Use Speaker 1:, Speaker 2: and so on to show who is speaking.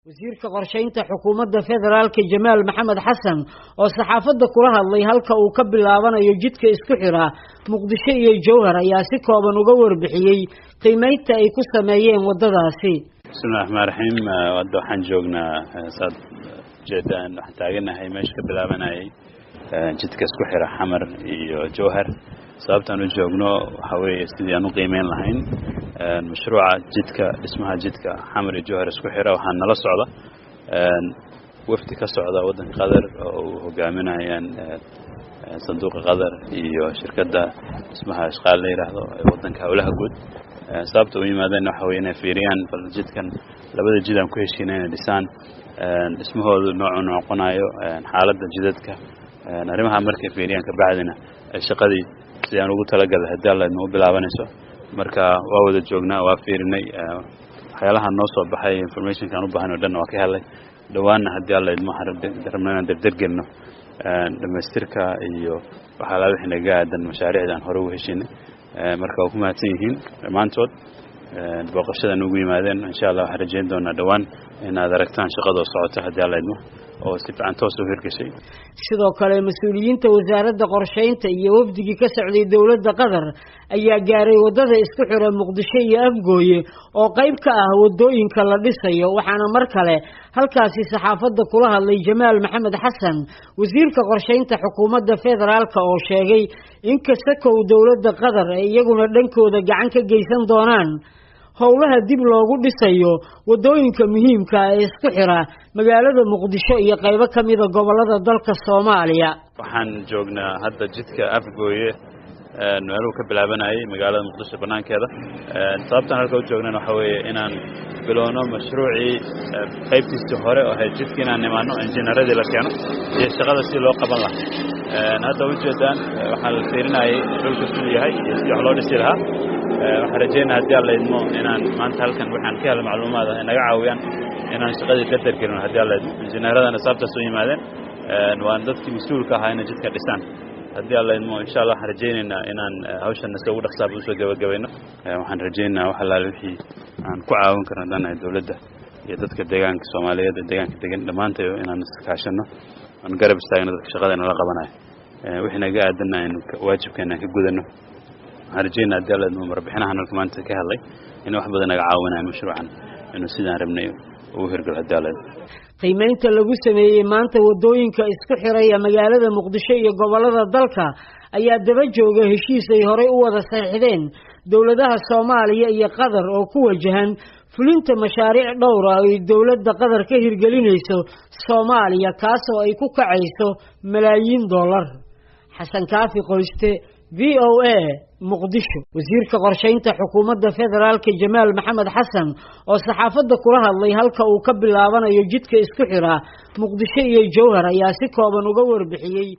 Speaker 1: wasiirka qorshaynta xukuumadda federaalka Jamaal Maxamed Xasan oo saxaafadda kula hadlay halka uu ka bilaabanayo jidka isku xira Muqdisho iyo Jowhar ayaa si kooban uga warbixiyay qiimeynta ay ku sameeyeen wadadaasi.
Speaker 2: Bismillahir Rahmaanir Rahiim waxaan joognaa sad jeedaan waxaan taaganahay meesha ka bilaabanayay jidka isku xira Xamar iyo Jowhar sababtaan u joogno waxa weeye sidii aan u qiimeyn lahayn mashruuca jidka dhismaha jidka Xamar iyo Jowhar isku xira waxaan nala socda wafdi ka socda wadanka Qatar oo hogaaminayaan sanduuqa Qatar iyo shirkadda dhismaha shaqaale la yiraahdo wadanka hawlaha guud sababta u yimaadeen waxa weeye inay fiiriyaan bal jidkan labada jid aan ku heshiinayna dhisaan dhismahoodu noocu noqonayo xaaladda jidadka arrimaha markay fiiriyaan ka bacdina shaqadii si aan ugu talagalay hadii alla inoo bilaabanayso marka waa wada joognaa waa fiirinay waxyaalaha noo soo baxay information kan u baahan oo dhan waa ka helay dhawaana hadii alla idmo rabnaa dardargelno dhamaystirka iyo waxa la wixii naga aadan mashaariicdan hore u heshiinay marka waa ku mahadsan yihiin dhamaantood booqashada ugu yimaadeen insha Allah waxaan rajayn doonaa dhawaan inaad aragtaan shaqada socota hadii alla idmo oo si fiican toos u hirgashay
Speaker 1: sidoo kale mas'uuliyiinta wasaaradda qorshaynta iyo wafdigii ka socday dawladda Qatar ayaa gaaray wadada isku xira Muqdisho iyo Afgooye oo qayb ka ah wadooyinka la dhisayo waxaana mar kale halkaasi saxaafadda kula hadlay Jamaal Maxamed Xasan wasiirka qorshaynta xukuumadda federaalka oo sheegay in kasta oo dawladda Qatar ay iyaguna dhankooda gacan ka geysan doonaan howlaha dib loogu dhisayo wadooyinka muhiimka ah ee isku xira magaalada Muqdisho iyo qaybo kamid ah gobolada dalka Soomaaliya
Speaker 2: waxaan joognaa hadda jidka Afgooye meeluu ka bilaabanayay magaalada Muqdisho banaankeeda sababtan halka u joognaa waxa weeye inaan bilowno mashruuci qaybtiisa hore oo ay jidka inaan nimaano injineeradii la keeno iyo shaqada si loo qaban lahaa hadda u jeedaan waxaan la fiirinayay dhulka siduu yahay iyo si wax loo dhisi lahaa waxaan rajaynayaa hadii alla idmo inaan maanta halkan waxaan ka helay macluumaad ah naga caawiyaan inaan shaqadii ka dargelno hadii alla idmo injineeradana sababtaas u yimaadeen waan dadkii mas'uulka ahaa inay jidka dhisaan hadii alla idmo insha Allah waxaan rajaynaynaa inaan hawshan iska ugu dhaqsaab u soo gabagabayno waxaan rajaynayaa wax alla wixii aan ku caawin karno dhanay dawladda iyo dadka deegaanka Soomaaliyeed ee deegaanka degan dhamaantayo inaan iska kaashano aan garab istaagno dadka shaqadeena la qabanayo wixii naga aadanaa in waajibkeena ka gudano harjayna hadii alla idmo warbixinahan maanta ka hadlay in wax badan naga caawinayaan mashruucan inuu sidaan rabnay uu hirgal hadii alla
Speaker 1: qiimeynta lagu sameeyay maanta wadooyinka isku xiraya magaalada Muqdisho iyo gobolada dalka ayaa daba jooga heshiis ay hore u wada saxiixdeen dawladaha Soomaaliya iyo Qatar oo ku wajahan fulinta mashaariic dhowr ah oo dawladda Qatar ka hirgelinayso Soomaaliya kaas oo ay ku kacayso malaayiin dollar Xasan Kaafi Qoyste VOA Muqdisho wasiirka qorshaynta xukuumadda federaalka Jamaal Maxamed Xasan oo saxaafadda kula hadlay halka uu ka bilaabanayo jidka isku xira Muqdisho iyo Jowhar ayaa si kooban uga warbixiyay